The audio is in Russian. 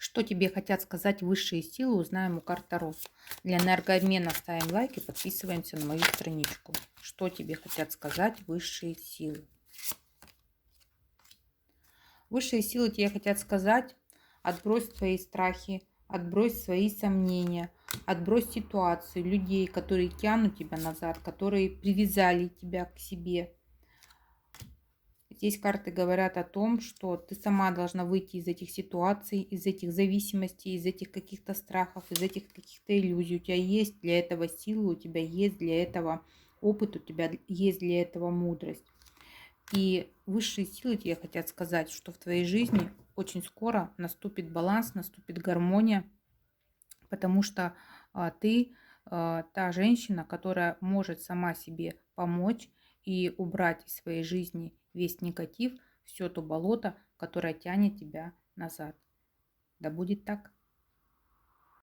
Что тебе хотят сказать высшие силы, узнаем у карт Таро. Для энергообмена ставим лайк и подписываемся на мою страничку. Что тебе хотят сказать высшие силы? Высшие силы тебе хотят сказать: отбрось свои страхи, отбрось свои сомнения, отбрось ситуацию, людей, которые тянут тебя назад, которые привязали тебя к себе. Здесь карты говорят о том, что ты сама должна выйти из этих ситуаций, из этих зависимостей, из этих каких-то страхов, из этих каких-то иллюзий. У тебя есть для этого силы, у тебя есть для этого опыт, у тебя есть для этого мудрость. И высшие силы тебе хотят сказать, что в твоей жизни очень скоро наступит баланс, наступит гармония, потому что ты та женщина, которая может сама себе помочь и убрать из своей жизни весь негатив, все то болото, которое тянет тебя назад. Да будет так.